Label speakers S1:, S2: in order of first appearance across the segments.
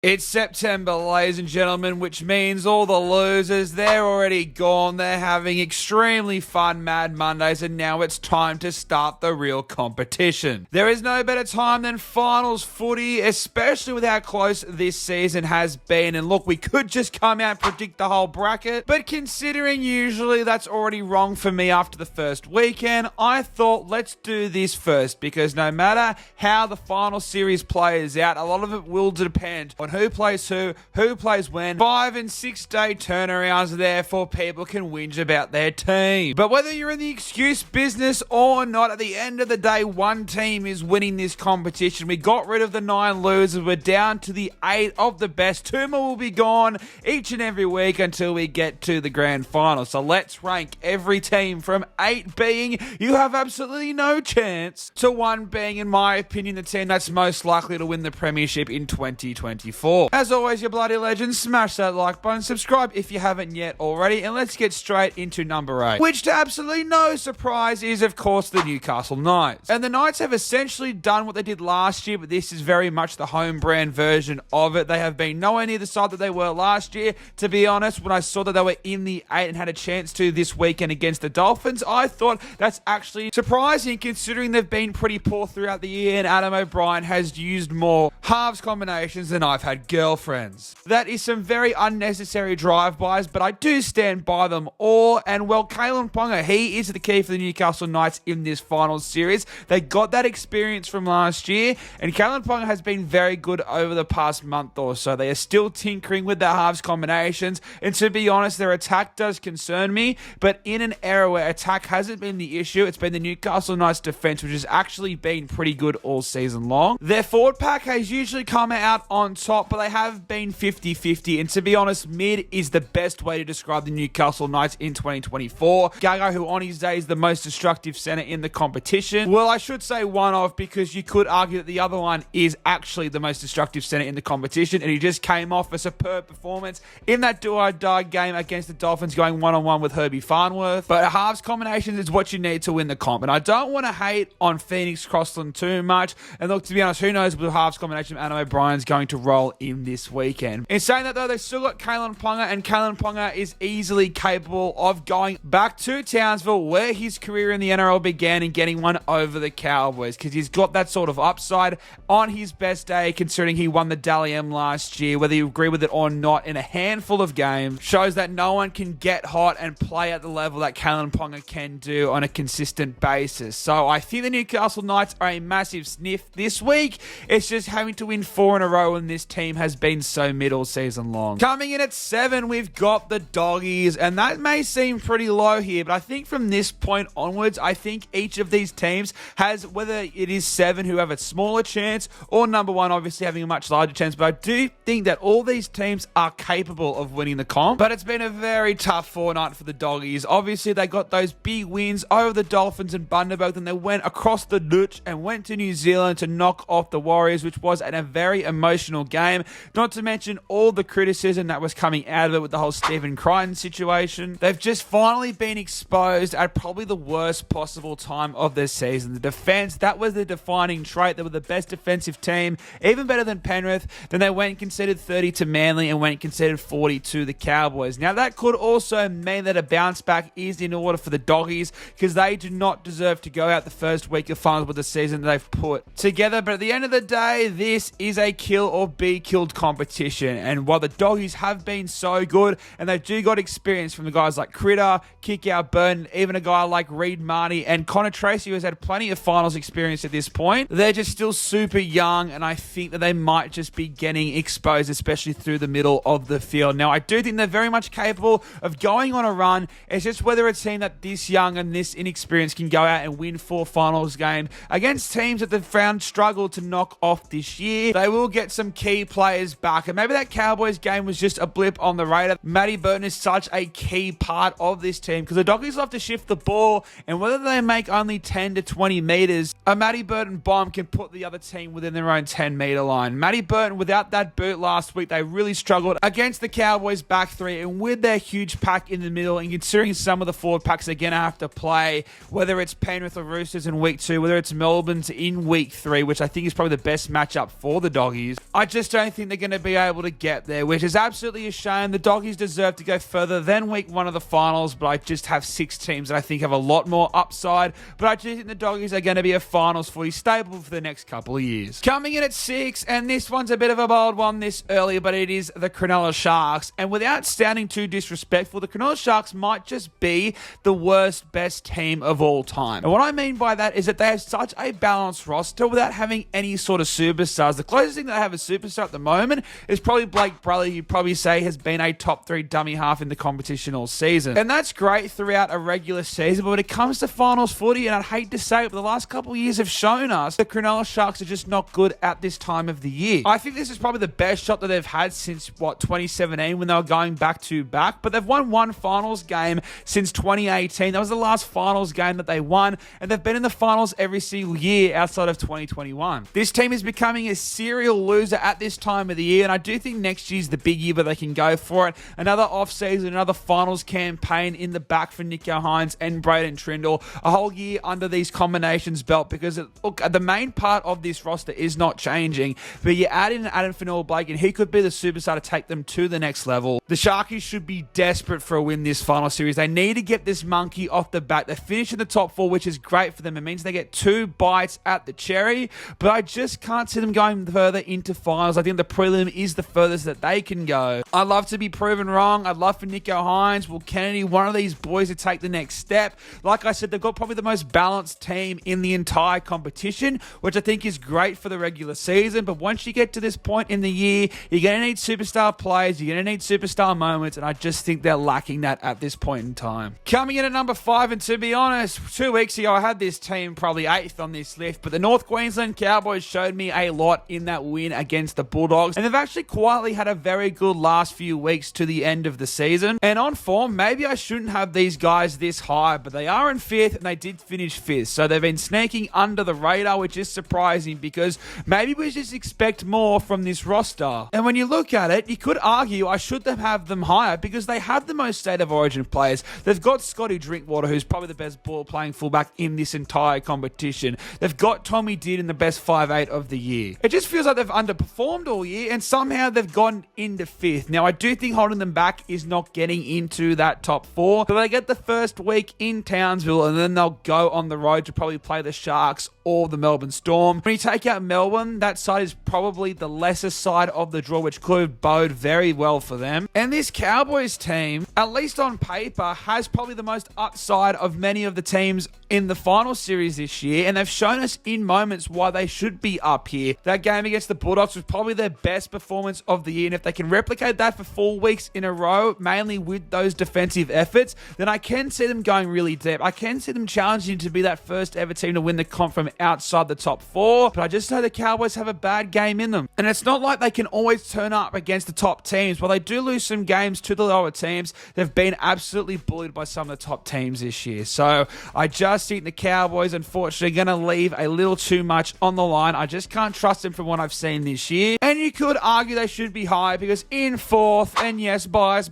S1: It's September, ladies and gentlemen, which means all the losers, they're already gone. They're having extremely fun Mad Mondays, and now it's time to start the real competition. There is no better time than finals footy, especially with how close this season has been. And look, we could just come out and predict the whole bracket, but considering usually that's already wrong for me after the first weekend, I thought let's do this first, because no matter how the final series plays out, a lot of it will depend on who plays who plays when. 5 and 6 day turnarounds, therefore people can whinge about their team. But whether you're in the excuse business or not, at the end of the day, one team is winning this competition. We got rid of the 9 losers. We're down to the 8 of the best. 2 more will be gone each and every week until we get to the grand final. So let's rank every team from 8 being you have absolutely no chance to 1 being, in my opinion, the team that's most likely to win the premiership in 2024. As always, your bloody legends, smash that like button, subscribe if you haven't yet already, and let's get straight into number 8, which to absolutely no surprise is, of course, the Newcastle Knights. And the Knights have essentially done what they did last year, but this is very much the home brand version of it. They have been nowhere near the side that they were last year. To be honest, when I saw that they were in the 8 and had a chance to this weekend against the Dolphins, I thought that's actually surprising considering they've been pretty poor throughout the year, and Adam O'Brien has used more halves combinations than I've had girlfriends. That is some very unnecessary drive-bys, but I do stand by them all. And well, Kalen Ponga, he is the key for the Newcastle Knights in this finals series. They got that experience from last year, and Kalen Ponga has been very good over the past month or so. They are still tinkering with their halves combinations, and to be honest, their attack does concern me, but in an era where attack hasn't been the issue, it's been the Newcastle Knights defense, which has actually been pretty good all season long. Their forward pack has usually come out on top, but they have been 50-50, and to be honest, mid is the best way to describe the Newcastle Knights in 2024. Gago, who on his day is the most destructive centre in the competition. Well, I should say one of, because you could argue that the other one is actually the most destructive centre in the competition, and he just came off a superb performance in that do-or-die game against the Dolphins, going one-on-one with Herbie Farnworth. But halves combinations is what you need to win the comp, and I don't want to hate on Phoenix Crossland too much. And look, to be honest, who knows with the halves combination Adam O'Brien's going to roll in this weekend. In saying that though, they've still got Kalen Ponga, and Kalen Ponga is easily capable of going back to Townsville, where his career in the NRL began, and getting one over the Cowboys, because he's got that sort of upside on his best day, considering he won the Dally M last year. Whether you agree with it or not, in a handful of games, shows that no one can get hot and play at the level that Kalen Ponga can do on a consistent basis. So I think the Newcastle Knights are a massive sniff this week. It's just having to win 4 in a row, and this team has been so middle season long. Coming in at 7, we've got the Doggies, and that may seem pretty low here, but I think from this point onwards, I think each of these teams has, whether it is 7 who have a smaller chance, or number 1 obviously having a much larger chance, but I do think that all these teams are capable of winning the comp. But it's been a very tough fortnight for the Doggies. Obviously, they got those big wins over the Dolphins and Bundaberg, then they went across the Dutch and went to New Zealand to knock off the Warriors, which was a very emotional game. Not to mention all the criticism that was coming out of it with the whole Stephen Crichton situation. They've just finally been exposed at probably the worst possible time of their season. The defense, that was the defining trait. They were the best defensive team, even better than Penrith. Then they went and conceded 30 to Manly and went and conceded 40 to the Cowboys. Now, that could also mean that a bounce back is in order for the Doggies, because they do not deserve to go out the first week of finals with the season that they've put together. But at the end of the day, this is a kill or be killed competition, and while the Doggies have been so good and they do got experience from the guys like Critter, Kick-Out Burton, even a guy like Reed Marty and Connor Tracy, who has had plenty of finals experience at this point, they're just still super young, and I think that they might just be getting exposed, especially through the middle of the field. Now, I do think they're very much capable of going on a run. It's just whether a team that this young and this inexperienced can go out and win 4 finals games against teams that they've found struggle to knock off this year. They will get some key players back, and maybe that Cowboys game was just a blip on the radar. Matty Burton is such a key part of this team, because the Doggies love to shift the ball, and whether they make only 10 to 20 meters, a Matty Burton bomb can put the other team within their own 10-meter line. Matty Burton, without that boot last week, they really struggled against the Cowboys back 3, and with their huge pack in the middle, and considering some of the forward packs they're going to have to play, whether it's Penrith or Roosters in week 2, whether it's Melbourne's in week 3, which I think is probably the best matchup for the Doggies, I just just don't think they're going to be able to get there, which is absolutely a shame. The Doggies deserve to go further than week 1 of the finals, but I just have 6 teams that I think have a lot more upside. But I do think the Doggies are going to be a finals footy staple for the next couple of years. Coming in at 6, and this one's a bit of a bold one this early, but it is the Cronulla Sharks. And without sounding too disrespectful, the Cronulla Sharks might just be the worst, best team of all time. And what I mean by that is that they have such a balanced roster without having any sort of superstars. The closest thing that they have a superstar at the moment is probably Blake Bradley, you'd probably say has been a top 3 dummy half in the competition all season. And that's great throughout a regular season, but when it comes to finals footy, and I'd hate to say it, but the last couple of years have shown us the Cronulla Sharks are just not good at this time of the year. I think this is probably the best shot that they've had since, 2017 when they were going back to back, but they've won one finals game since 2018. That was the last finals game that they won, and they've been in the finals every single year outside of 2021. This team is becoming a serial loser at this time of the year, and I do think next year's the big year where they can go for it. Another off-season, another finals campaign in the back for Nicho Hynes and Braden Trindle. A whole year under these combinations belt, because look, the main part of this roster is not changing, but you add in Adam Fanua-Blake and he could be the superstar to take them to the next level. The Sharkies should be desperate for a win this final series. They need to get this monkey off the bat. They finish in the top 4, which is great for them. It means they get 2 bites at the cherry, but I just can't see them going further into finals. I think the prelim is the furthest that they can go. I'd love to be proven wrong. I'd love for Nicho Hynes, Will Kennedy, one of these boys to take the next step. Like I said, they've got probably the most balanced team in the entire competition, which I think is great for the regular season. But once you get to this point in the year, you're going to need superstar plays, you're going to need superstar moments, and I just think they're lacking that at this point in time. Coming in at number 5, and to be honest, 2 weeks ago I had this team probably 8th on this list, but the North Queensland Cowboys showed me a lot in that win against the Bulldogs, and they've actually quietly had a very good last few weeks to the end of the season. And on form, maybe I shouldn't have these guys this high, but they are in 5th and they did finish 5th, so they've been sneaking under the radar, which is surprising because maybe we just expect more from this roster. And when you look at it, you could argue I should have them higher because they have the most state of origin players. They've got Scotty Drinkwater, who's probably the best ball playing fullback in this entire competition. They've got Tommy Dearden, the best 5'8" of the year. It just feels like they've underperformed all year and somehow they've gone into 5th. Now I do think holding them back is not getting into that top 4, but they get the first week in Townsville and then they'll go on the road to probably play the Sharks or the Melbourne Storm. When you take out Melbourne, that side is probably the lesser side of the draw, which could bode very well for them. And this Cowboys team, at least on paper, has probably the most upside of many of the teams in the final series this year, and they've shown us in moments why they should be up here. That game against the Bulldogs was probably their best performance of the year, and if they can replicate that for 4 weeks in a row, mainly with those defensive efforts, then I can see them going really deep. I can see them challenging to be that first ever team to win the comp from outside the top 4, but I just know the Cowboys have a bad game in them. And it's not like they can always turn up against the top teams. While they do lose some games to the lower teams, they've been absolutely bullied by some of the top teams this year. So I just think the Cowboys, unfortunately, are going to leave a little too much on the line. I just can't trust them from what I've seen this year. And you could argue they should be high because in 4th, and yes, bias,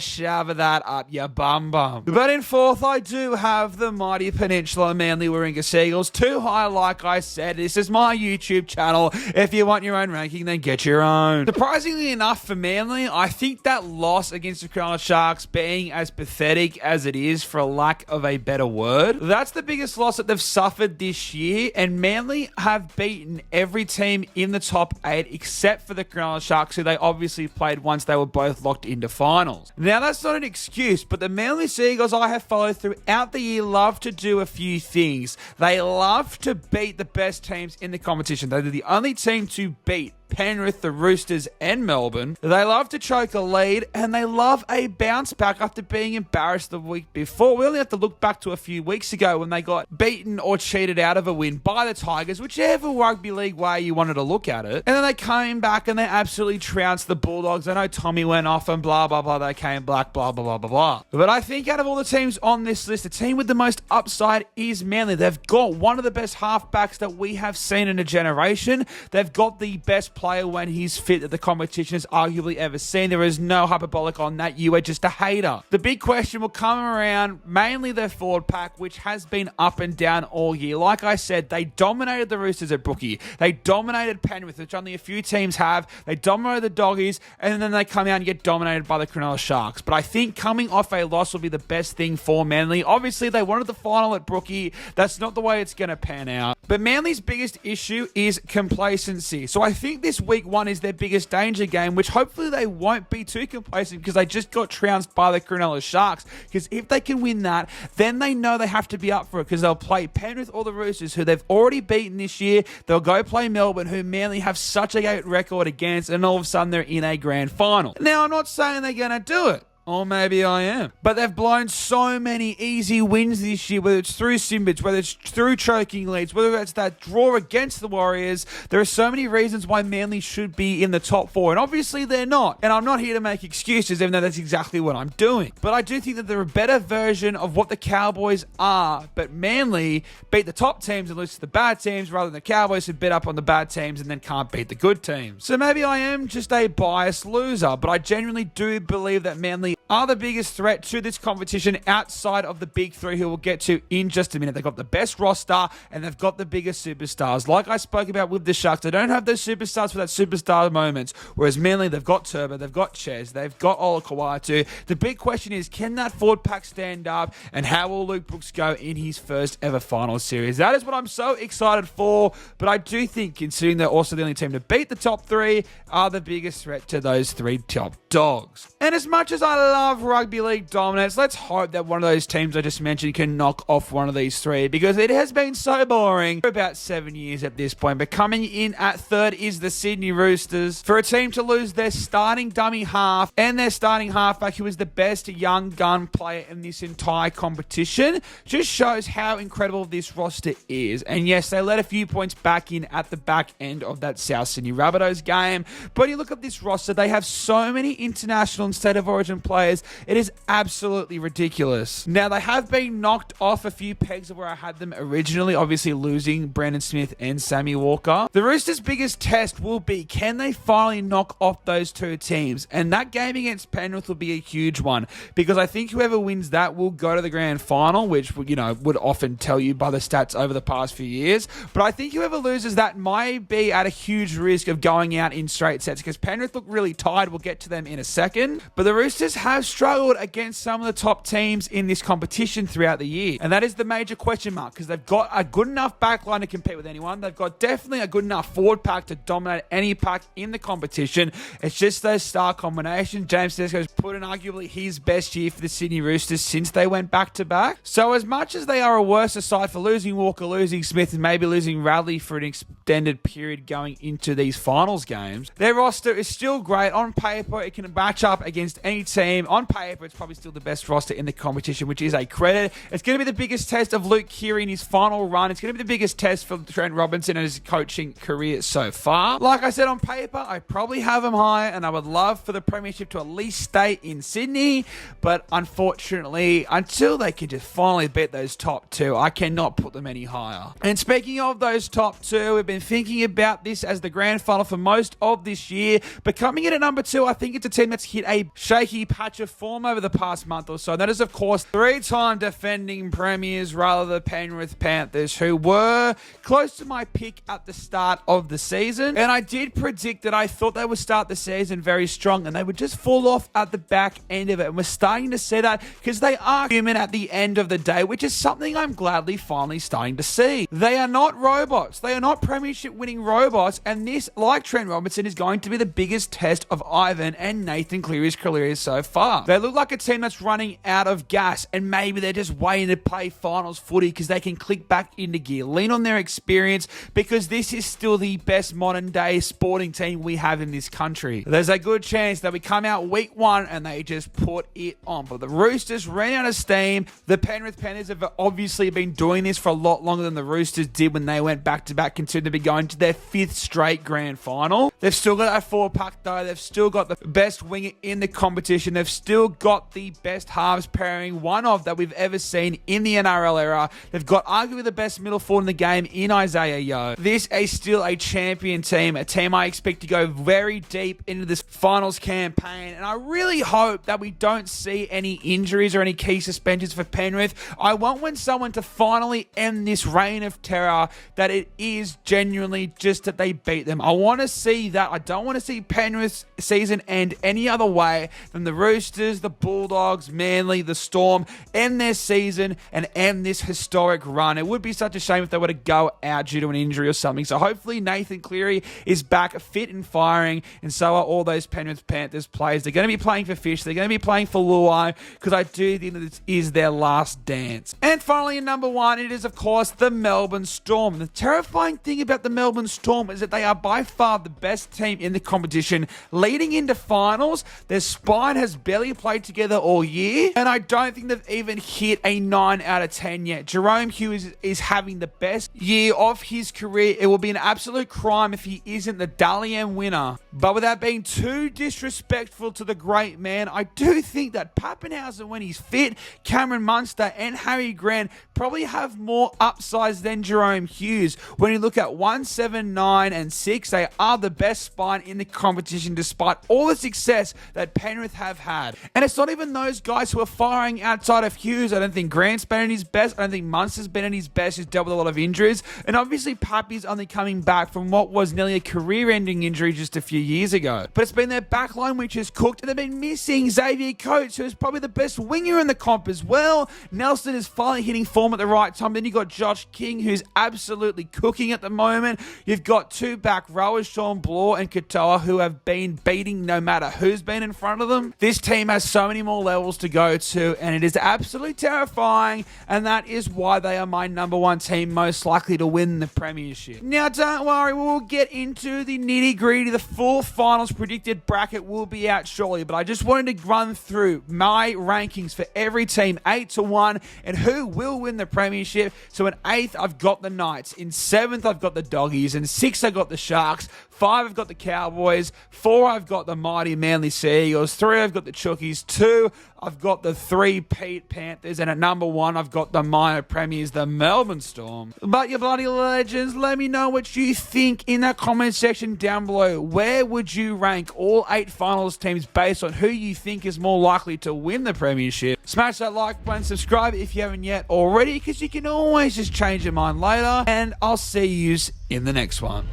S1: shower that up your bum. But in 4th, I do have the mighty Peninsula Manly Warringah Seagulls. Too high, like I said. This is my YouTube channel. If you want your own ranking, then get your own. Surprisingly enough for Manly, I think that loss against the Cronulla Sharks, being as pathetic as it is for a lack of a better word, that's the biggest loss that they've suffered this year, and Manly have beaten every team in the top 8 except for the Cronulla Sharks, who they obviously played once they were both locked into finals. Now that's not an excuse, but the Manly Seagulls I have followed throughout the year love to do a few things. They love to beat the best teams in the competition. They're the only team to beat Penrith, the Roosters, and Melbourne. They love to choke a lead, and they love a bounce back after being embarrassed the week before. We only have to look back to a few weeks ago when they got beaten or cheated out of a win by the Tigers, whichever rugby league way you wanted to look at it. And then they came back and they absolutely trounced the Bulldogs. I know Tommy went off and blah, blah, blah. They came back, blah, blah, blah, blah, blah. But I think out of all the teams on this list, the team with the most upside is Manly. They've got one of the best halfbacks that we have seen in a generation. They've got the best player when he's fit that the competition has arguably ever seen. There is no hyperbolic on that. You are just a hater. The big question will come around mainly their forward pack, which has been up and down all year. Like I said, they dominated the Roosters at Brookie. They dominated Penrith, which only a few teams have. They dominated the Doggies, and then they come out and get dominated by the Cronulla Sharks. But I think coming off a loss will be the best thing for Manly. Obviously, they wanted the final at Brookie. That's not the way it's going to pan out. But Manly's biggest issue is complacency. So I think this week 1 is their biggest danger game, which hopefully they won't be too complacent because they just got trounced by the Cronulla Sharks. Because if they can win that, then they know they have to be up for it because they'll play Penrith or the Roosters, who they've already beaten this year. They'll go play Melbourne, who Manly have such a great record against, and all of a sudden they're in a grand final. Now, I'm not saying they're going to do it. Or maybe I am. But they've blown so many easy wins this year, whether it's through Simbits, whether it's through choking leads, whether it's that draw against the Warriors. There are so many reasons why Manly should be in the top 4. And obviously they're not. And I'm not here to make excuses, even though that's exactly what I'm doing. But I do think that they're a better version of what the Cowboys are. But Manly beat the top teams and lose to the bad teams, rather than the Cowboys who beat up on the bad teams and then can't beat the good teams. So maybe I am just a biased loser. But I genuinely do believe that Manly are the biggest threat to this competition outside of the big 3, who we'll get to in just a minute. They've got the best roster and they've got the biggest superstars. Like I spoke about with the Sharks, they don't have those superstars for that superstar moments, whereas Manly, they've got Turbo, they've got Ches, they've got Ola Kawatu. The big question is, can that forward pack stand up, and how will Luke Brooks go in his first ever final series? That is what I'm so excited for, but I do think, considering they're also the only team to beat the top 3, are the biggest threat to those 3 top dogs. And as much as I love rugby league dominance, let's hope that one of those teams I just mentioned can knock off one of these 3, because it has been so boring for about 7 years at this point. But coming in at 3rd is the Sydney Roosters. For a team to lose their starting dummy half and their starting halfback, who is the best young gun player in this entire competition, just shows how incredible this roster is. And yes, they let a few points back in at the back end of that South Sydney Rabbitohs game. But you look at this roster, they have so many international and state of origin players. It is absolutely ridiculous. Now, they have been knocked off a few pegs of where I had them originally, obviously losing Brandon Smith and Sammy Walker. The Roosters' biggest test will be, can they finally knock off those 2 teams? And that game against Penrith will be a huge one, because I think whoever wins that will go to the grand final, which, you know, would often tell you by the stats over the past few years. But I think whoever loses that might be at a huge risk of going out in straight sets, because Penrith look really tired. We'll get to them in a second. But the Roosters have struggled against some of the top teams in this competition throughout the year. And that is the major question mark, because they've got a good enough backline to compete with anyone. They've got definitely a good enough forward pack to dominate any pack in the competition. It's just those star combinations. James Tedesco's put in arguably his best year for the Sydney Roosters since they went back-to-back. So as much as they are a worse side for losing Walker, losing Smith, and maybe losing Radley for an extended period going into these finals games, their roster is still great. On paper, it can match up against any team. On paper, it's probably still the best roster in the competition, which is a credit. It's going to be the biggest test of Luke Keary in his final run. It's going to be the biggest test for Trent Robinson in his coaching career so far. Like I said, on paper, I probably have them high, and I would love for the premiership to at least stay in Sydney. But unfortunately, until they can just finally beat those top 2, I cannot put them any higher. And speaking of those top 2, we've been thinking about this as the grand final for most of this year. But coming in at number 2, I think it's a team that's hit a shaky patch of form over the past month or so. That is, of course, 3-time defending premiers, rather the Penrith Panthers, who were close to my pick at the start of the season. And I did predict that I thought they would start the season very strong and they would just fall off at the back end of it. And we're starting to see that, because they are human at the end of the day, which is something I'm gladly finally starting to see. They are not robots. They are not premiership winning robots. And this, like Trent Robinson, is going to be the biggest test of Ivan and Nathan Cleary's career so far. They look like a team that's running out of gas, and maybe they're just waiting to play finals footy because they can click back into gear, lean on their experience, because this is still the best modern day sporting team we have in this country. There's a good chance that we come out week 1 and they just put it on. But the Roosters ran out of steam. The Penrith Panthers have obviously been doing this for a lot longer than the Roosters did when they went back-to-back, considered to be going to their 5th straight grand final. They've still got that 4 pack though. They've still got the best winger in the competition. they've still got the best halves pairing, one of that we've ever seen in the NRL era. They've got arguably the best middle forward in the game in Isaiah Yeo. This is still a champion team, a team I expect to go very deep into this finals campaign, and I really hope that we don't see any injuries or any key suspensions for Penrith. I want someone to finally end this reign of terror, that it is genuinely just that they beat them. I want to see that. I don't want to see Penrith's season end any other way than the Roosters, the Bulldogs, Manly, the Storm end their season and end this historic run. It would be such a shame if they were to go out due to an injury or something. So hopefully Nathan Cleary is back fit and firing, and so are all those Penrith Panthers players. They're going to be playing for Fish. They're going to be playing for Luai, because I do think that this is their last dance. And finally, in number one, it is, of course, the Melbourne Storm. The terrifying thing about the Melbourne Storm is that they are by far the best team in the competition. Leading into finals, their spine has barely played together all year, and I don't think they've even hit a 9 out of 10 yet. Jerome Hughes is having the best year of his career. It will be an absolute crime if he isn't the Dally M winner. But without being too disrespectful to the great man, I do think that Pappenhausen, when he's fit, Cameron Munster and Harry Grant probably have more upsides than Jerome Hughes. When you look at 1, 7, 9 and 6, they are the best spine in the competition despite all the success that Penrith have had. And it's not even those guys who are firing outside of Hughes. I don't think Grant's been at his best. I don't think Munster's been at his best. He's dealt with a lot of injuries. And obviously Pappy's only coming back from what was nearly a career-ending injury just a few years ago. But it's been their backline which is cooked, and they've been missing Xavier Coates, who is probably the best winger in the comp as well. Nelson is finally hitting form at the right time. Then you've got Josh King, who's absolutely cooking at the moment. You've got two back rowers, Sean Bloor and Katoa, who have been beating no matter who's been in front of them. This team has so many more levels to go to, and it is absolutely terrifying, and that is why they are my number one team most likely to win the premiership. Now, don't worry, we'll get into the nitty-gritty. The full finals predicted bracket will be out shortly, but I just wanted to run through my rankings for every team 8 to 1 and who will win the premiership. So in 8th, I've got the Knights. In 7th, I've got the Doggies. In 6th, I've got the Sharks. 5, I've got the Cowboys. 4, I've got the mighty Manly Sea Eagles. 3, I've got the Chookies. 2, I've got the 3 Pete Panthers. And at number 1, I've got the minor premiers, the Melbourne Storm. But you bloody legends, let me know what you think in that comment section down below. Where would you rank all 8 finals teams based on who you think is more likely to win the premiership? Smash that like button, subscribe if you haven't yet already, because you can always just change your mind later. And I'll see you in the next one.